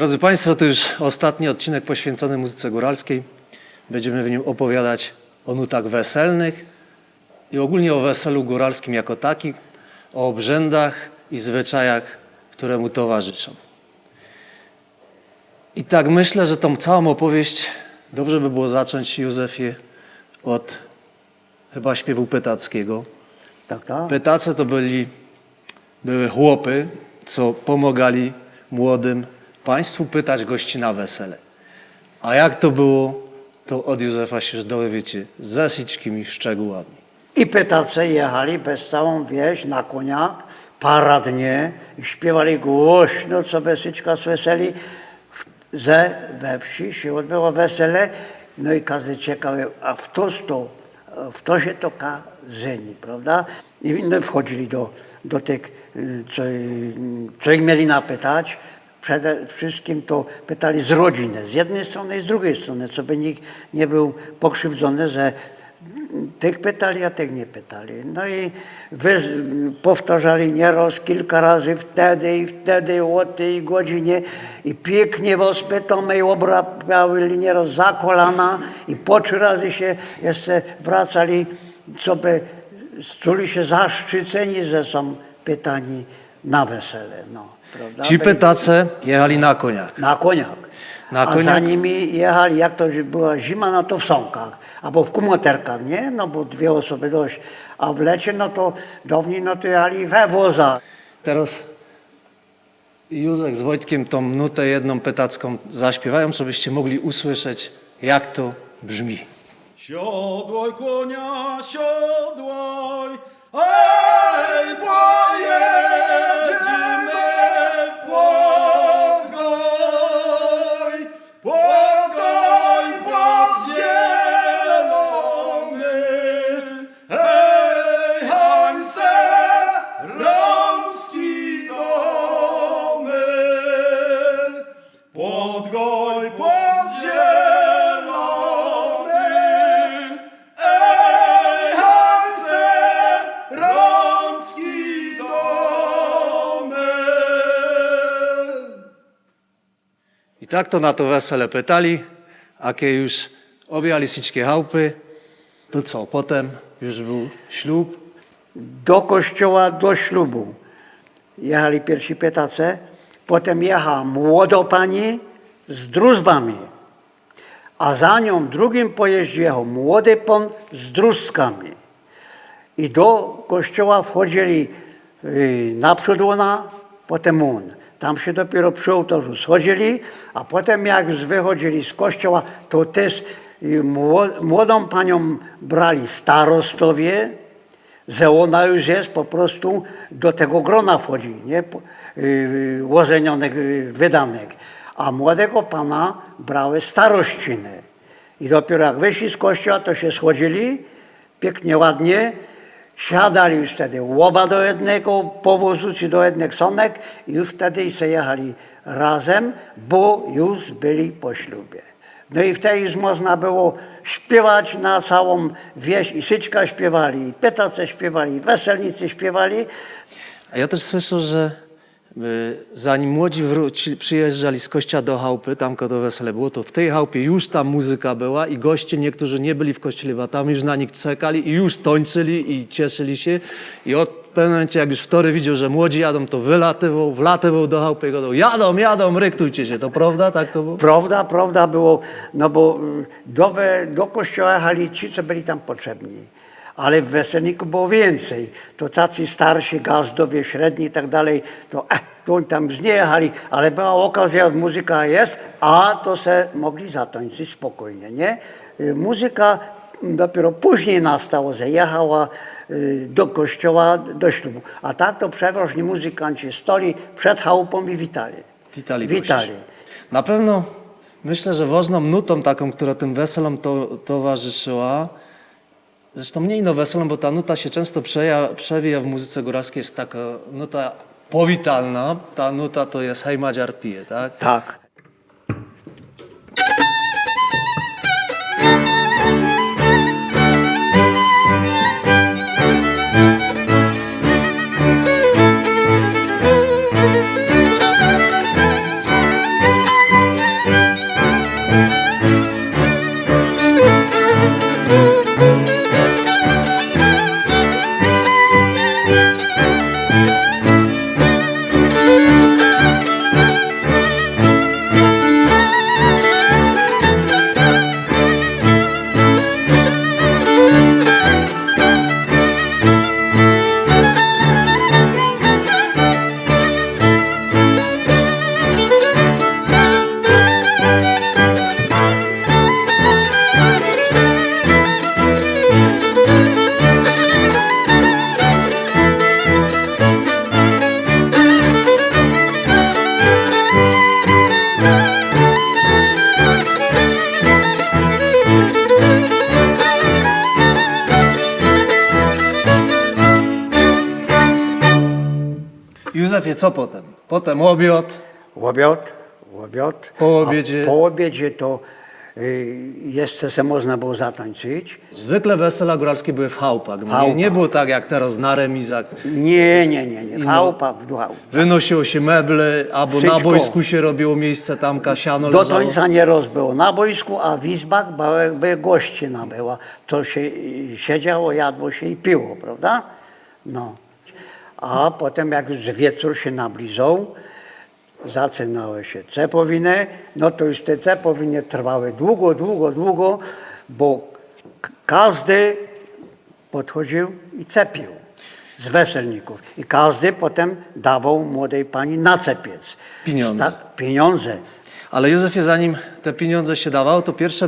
Drodzy Państwo, to już ostatni odcinek poświęcony muzyce góralskiej. Będziemy w nim opowiadać o nutach weselnych i ogólnie o weselu góralskim jako takim, o obrzędach i zwyczajach, które mu towarzyszą. I tak myślę, że tą całą opowieść dobrze by było zacząć, Józefie, od chyba śpiewu pytackiego. Tak, tak. Pytace to były chłopy, co pomagali młodym państwu pytać gości na wesele. A jak to było, to od Józefa się już dowiecie ze wszystkimi szczegółami. I pytacy jechali przez całą wieś na koniach, paradnie, i śpiewali głośno, co besyczka z weseli. We wsi się odbyło wesele, no i każdy ciekawy, a w to się to kazyni, prawda? I no, wchodzili do tych, co ich mieli napytać. Przede wszystkim to pytali z rodziny, z jednej strony i z drugiej strony, co by nikt nie był pokrzywdzony, że tych pytali, a tych nie pytali. No i powtarzali nieraz kilka razy wtedy, o tej godzinie i pięknie was pytamy i obrabiali nieraz za kolana i po 3 razy się jeszcze wracali, co by czuli się zaszczyceni, że są pytani na wesele. No, prawda? Ci pytace jechali na koniach. Na koniach. A za nimi jechali, jak to była zima, no to w sąkach, albo w kumoterkach, nie? No bo 2 osoby dość. A w lecie, no to dawniej, no to jechali we wozach. Teraz Józek z Wojtkiem tą nutę jedną pytacką zaśpiewają, żebyście mogli usłyszeć, jak to brzmi. Siodłaj konia, siodłaj, ej, pojedziemy, płakaj podzielony, ej, hańce, rączki domy, Podgoj podzielony, ej, hańce, rączki domy. I tak to na to wesele pytali, a kiedy już objali wszystkie chałupy, to co? Potem już był ślub. Do kościoła, do ślubu jechali pierwsi pytace, potem jechała młoda pani z drużbami, a za nią w drugim pojeździe jechał młody pan z drużkami. I do kościoła wchodzili naprzód ona, potem on. Tam się dopiero przy ołtarzu schodzili, a potem jak już wychodzili z kościoła, to też młodą panią brali starostowie, że ona już jest po prostu do tego grona wchodzi, nie? Łożenionych wydanek. A młodego pana brały starościny. I dopiero jak wyszli z kościoła, to się schodzili, pięknie, ładnie, siadali już wtedy łoba do jednego powozu, czy do jednych sonek i już wtedy się jechali razem, bo już byli po ślubie. No i wtedy już można było śpiewać na całą wieś i syczka śpiewali, i pytace śpiewali, i weselnicy śpiewali. A ja też słyszę, że zanim młodzi przyjeżdżali z kościoła do chałupy, tam to wesele było, to w tej chałupie już tam muzyka była i goście niektórzy nie byli w kościele, a tam już na nich czekali i już tańczyli i cieszyli się. I od pewnym momencie, jak już wtory widział, że młodzi jadą, to wlatywał do chałupy i gadał, jadą, ryktujcie się. To prawda? Tak to było? Prawda było, no bo do kościoła jechali ci, co byli tam potrzebni. Ale w weselniku było więcej. To tacy starsi, gazdowie, średni i tak dalej, to oni tam już nie jechali, ale była okazja, muzyka jest, a to se mogli zatańczyć spokojnie, nie? Muzyka dopiero później nastało, że jechała do kościoła, do ślubu. A tak to przeważnie muzykanci stali przed chałupą i witali. Witali. Na pewno myślę, że ważną nutą taką, która tym weselom towarzyszyła, zresztą nie ino weselą, bo ta nuta się często przewija w muzyce góralskiej, jest taka nuta powitalna. Ta nuta to jest hej Madziar pije, tak? Tak. Józefie, co potem? Potem obiad. Łobiot. Po obiedzie? A po obiedzie to jeszcze se można było zatańczyć. Zwykle wesela góralskie były w chałupach. No nie było tak jak teraz na remizach. Nie. W chałupach, w chałupach. Wynosiło się meble, albo na Wszystko. boisku się robiło miejsce, tam kasiano Do leżało. końca nie rozbyło na boisku, a w izbach by gościna była. To się siedziało, jadło się i piło, prawda? No. A potem jak już wieczór się nablizał, zaczynały się cepowiny, no to już te cepowiny trwały długo, bo każdy podchodził i cepił z weselników. I każdy potem dawał młodej pani na cepiec. Pieniądze. Pieniądze. Ale Józefie, zanim te pieniądze się dawało, to pierwsze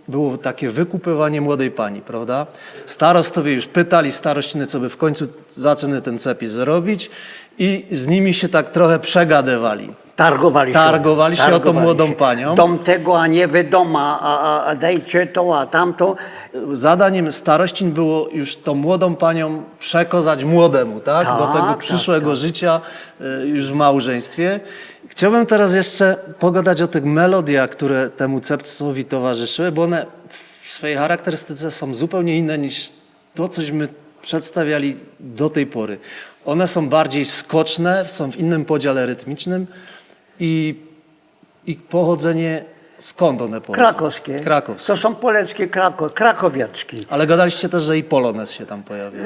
było takie wykupywanie młodej pani, prawda? Starostowie już pytali starościny, co by w końcu zaczyny ten cepiec robić i z nimi się tak trochę przegadywali. Targowali się o tą młodą panią. Dom tego, a nie wy doma, a dajcie to, a tamto. Zadaniem starościn było już tą młodą panią przekozać młodemu, tak? Do tego przyszłego życia już w małżeństwie. Chciałbym teraz jeszcze pogadać o tych melodiach, które temu cepcowi towarzyszyły, bo one w swojej charakterystyce są zupełnie inne niż to, cośmy przedstawiali do tej pory. One są bardziej skoczne, są w innym podziale rytmicznym i pochodzenie skąd one pochodzą? Krakowskie. Krakowskie. To są poleckie, krakowiackie. Ale gadaliście też, że i polonez się tam pojawił.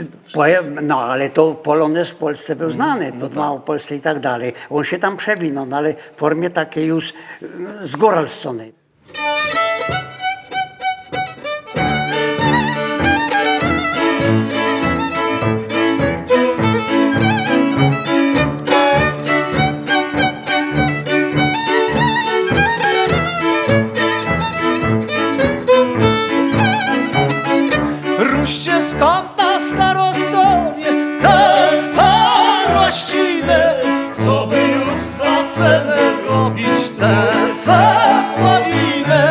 No ale to polonez w Polsce był znany, w Małopolsce i tak dalej. On się tam przewinął, no, ale w formie takiej już zgóralszczonej. Ruszcie z kąta starostowie te starościny, co by już za cenę robić te cepowiny.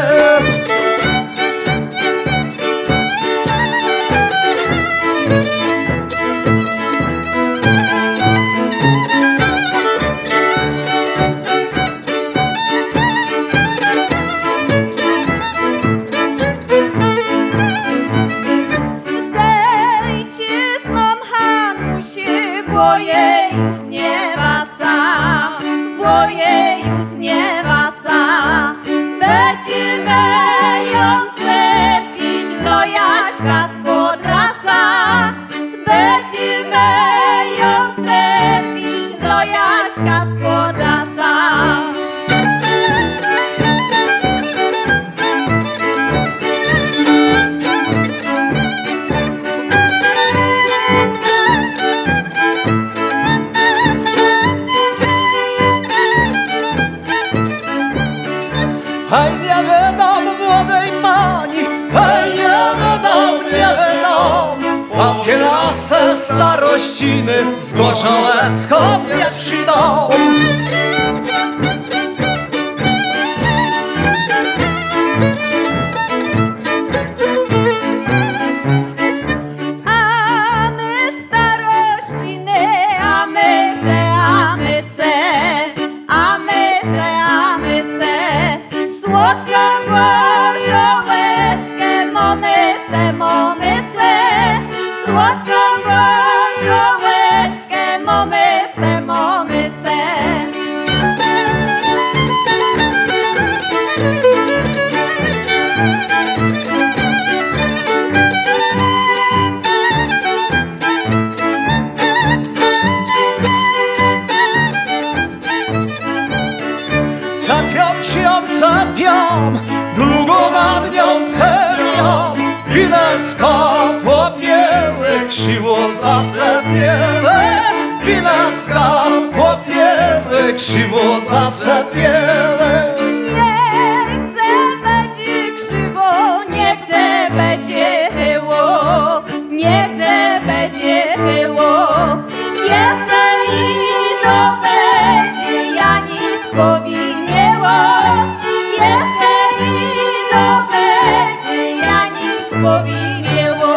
Dejcie znom Hanusie, bo jej już nie ma sam, bo jej już nie ma sam. Będziemy ją cepić, no Jaśka spod lasa. Będziemy ją cepić, no Jaśka spod lasa. Hej, nie wydam młodej pani, hej, nie wydam. Papie lasę starościny z Gorzołecką nie przydą. A my starościny, a my se, a my se, a my se, a my se, słodko gorzołeckie, mamy se, słodko gorzołeckie, mamy se. Cepią, długo nad nią cenią. Winecka popieły, krzywo zaczepiemy. Winecka popieły, krzywo zaczepiemy. Niech se będzie krzywo, niech se będzie chyło, niech se będzie chyło. Jestem i to będzie, ja nic powinniło. Jestem i to będzie, ja nic powinniło.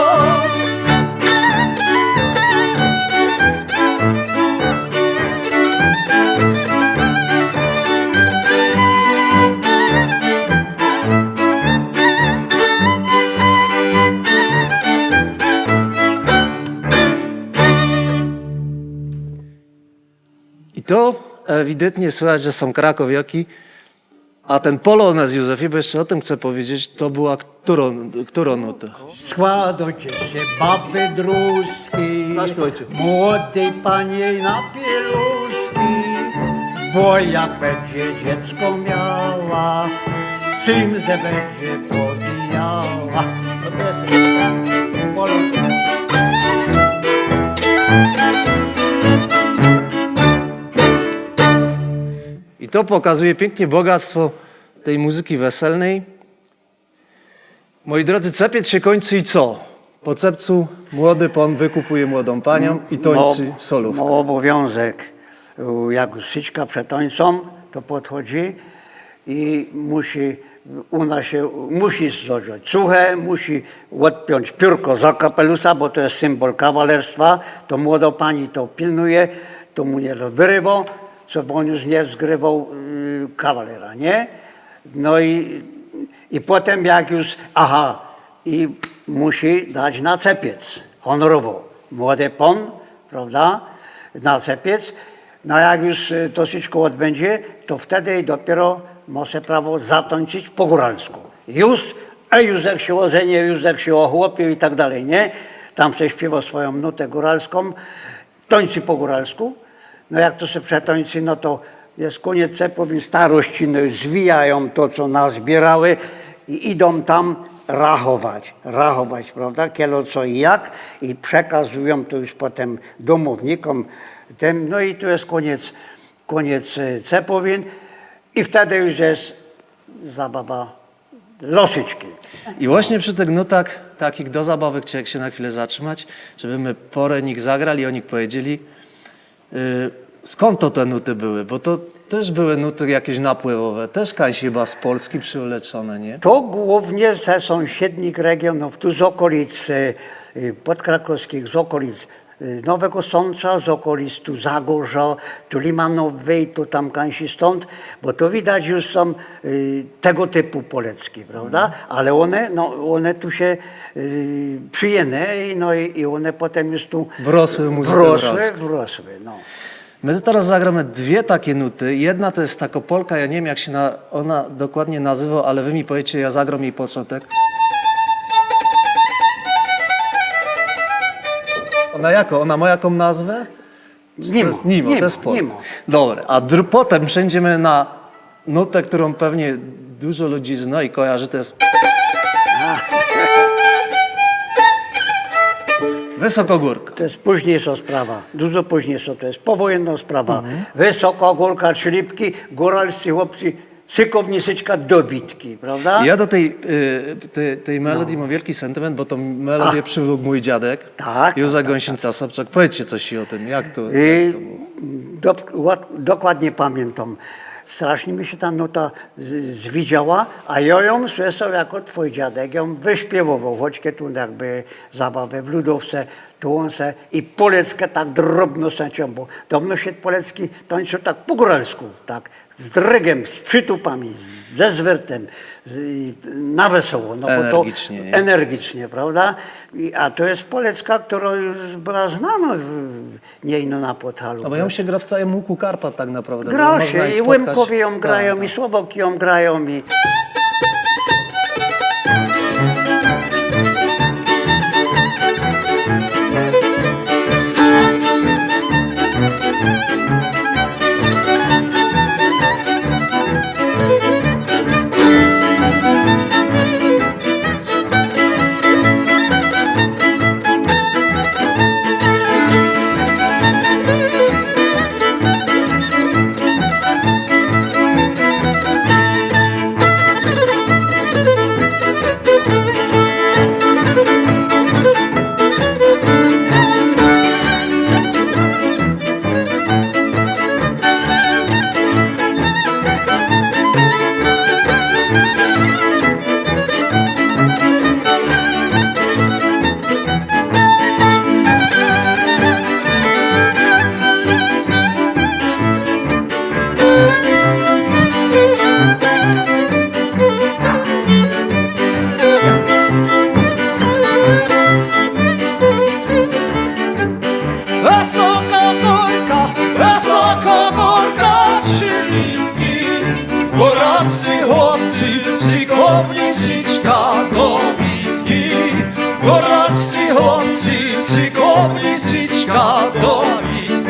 to ewidentnie słychać, że są krakowiaki, a ten polonez Józefie, bo jeszcze o tym chcę powiedzieć, to była którą nutę? Składajcie się baby druski, Zaśpiewajcie. młodej panie na pieluszki, bo jak będzie dziecko miała, czymże będzie powijała. No to jest polonez. I to pokazuje pięknie bogactwo tej muzyki weselnej. Moi drodzy, cepiec się kończy i co? Po cepcu młody pan wykupuje młodą panią i tończy solów. Ma obowiązek, jak już syczka przed tońcą, to podchodzi i musi zrobić suche, musi odpiąć piórko za kapelusa, bo to jest symbol kawalerstwa. To młoda pani to pilnuje, to mu nie wyrywa, co bo on już nie zgrywał kawalera, nie? No i potem jak już, i musi dać na cepiec, honorowo. Młody pan, prawda, na cepiec. No jak już to wszystko odbędzie, to wtedy dopiero może prawo zatańczyć po góralsku. Już jak się ozenie, już jak się ochłopił i tak dalej, nie? Tam prześpiewa swoją nutę góralską, tańczy po góralsku. No jak to się przetańczy, no to jest koniec cepowi, starości no, zwijają to, co nazbierały i idą tam rachować, prawda, kielo co i jak i przekazują to już potem domownikom. No i tu jest koniec cepowin i wtedy już jest zabawa losyczki. I właśnie przy tych nutach takich do zabawek chciałem się na chwilę zatrzymać, żeby my porę nich zagrali i o nich powiedzieli. Skąd to te nuty były? Bo to też były nuty jakieś napływowe, też kaś chyba z Polski przyleczone, nie? To głównie ze sąsiednich regionów, tu z okolic podkrakowskich, z okolic Nowego Sącza, z okolic tu Zagórza, tu Limanowej, tu tam kansi stąd, bo to widać już są tego typu polecki, prawda? Ale one tu się przyjęły i one potem już tu Wrosły w muzykę wrosły, no. My tu teraz zagramy dwie takie nuty. Jedna to jest taka polka, ja nie wiem jak się ona dokładnie nazywa, ale wy mi powiecie, ja zagram jej początek. Ona ma jaką nazwę? Nie to jest polka. ma. Dobra, a potem przejdziemy na nutę, którą pewnie dużo ludzi zna i kojarzy, to jest... Wysokogórka. To jest późniejsza sprawa, dużo późniejsza, to jest powojenna sprawa. Wysokogórka, Trzlipki, góralscy chłopcy, sykowni syczka, dobitki, prawda? Ja do tej melodii mam wielki sentyment, bo tą melodię przywlókł mój dziadek, Tak, Józef Gąsienica-Sobczak. Powiedzcie coś o tym, jak to... Dokładnie pamiętam. Strasznie mi się ta nuta zwidziała, a ja ją słyszał jako twój dziadek, ją wyśpiewował, choćkie tu jakby zabawę w ludowce, tu on se i poleckę tak drobno sęcią, bo dawno się polecki tańczył tak po góralsku, tak, z drygiem, z przytupami, ze zwyrtem, na wesoło. No Energicznie, bo to nie? energicznie, prawda? A to jest polecka, która już była znana nie ino na Podhalu. No bo ją się gra w całym łuku Karpat tak naprawdę. Grał Można się jej i spotkać. Łymkowie ją grają, Tak, i Słowaki ją grają, i... bliziczka do bitki.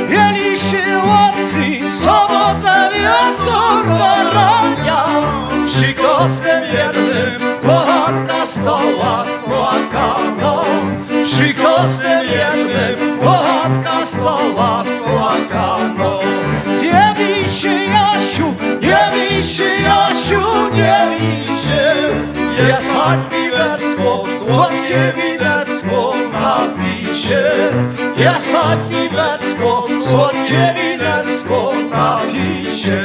Mieli się chłopcy w sobotę wieczór do rania. Przy kostem jednym kochanka stała spłakaną. Przy kostem jednym kochanka stała spłakaną. Nie bij się, Jasiu, nie bij się, Jasiu, nie bij się. Jest piwecko, słodkie winecko, napij się. Jest piwecko, słodkie winecko, napij się.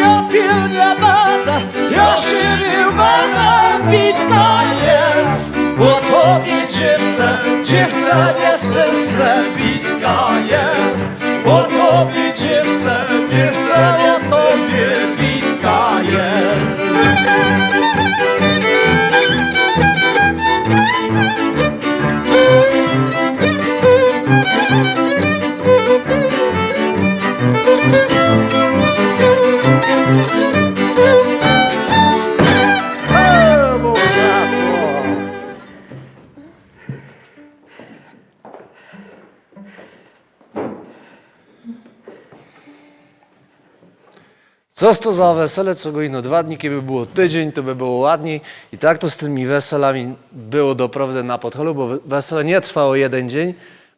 Ja pił nie będę, ja żywił będę, bitka jest. O tobie dziewczę, dziewczę nieszczęsne, bitka jest. O tobie dziewczę, dziewczę o tobie, bitka jest. O, Bóg zapłać. Co to za wesele, co go ino 2 dni, kiedy było tydzień, to by było ładniej. I tak to z tymi weselami było doprawdy na Podholu, bo wesele nie trwało 1 dzień,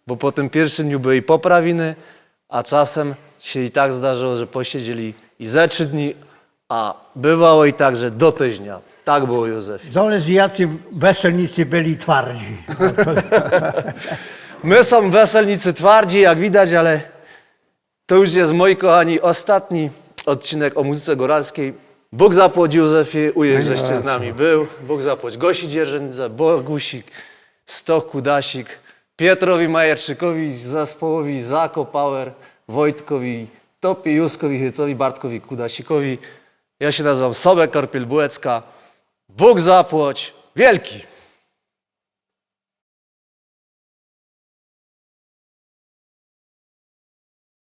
bo po tym pierwszym dniu były i poprawiny, a czasem się i tak zdarzyło, że posiedzieli i ze 3 dni, a bywało i tak, że do tygodnia. Tak było, Józef. Zależy, jacy weselnicy byli twardzi. My są weselnicy twardzi, jak widać, ale to już jest, moi kochani, ostatni odcinek o muzyce góralskiej. Bóg zapłać, Józefie, ujech, żeście z nami był. Bóg zapłać Gosi Dzierżędze, Bogusik, Stok Kudasik, Pietrowi Majerczykowi, zespołowi Zako Power, Wojtkowi Topie, Józkowi Hycowi, Bartkowi Kudasikowi. Ja się nazywam Sobek Korpiel-Bułecka. Bóg zapłać wielki!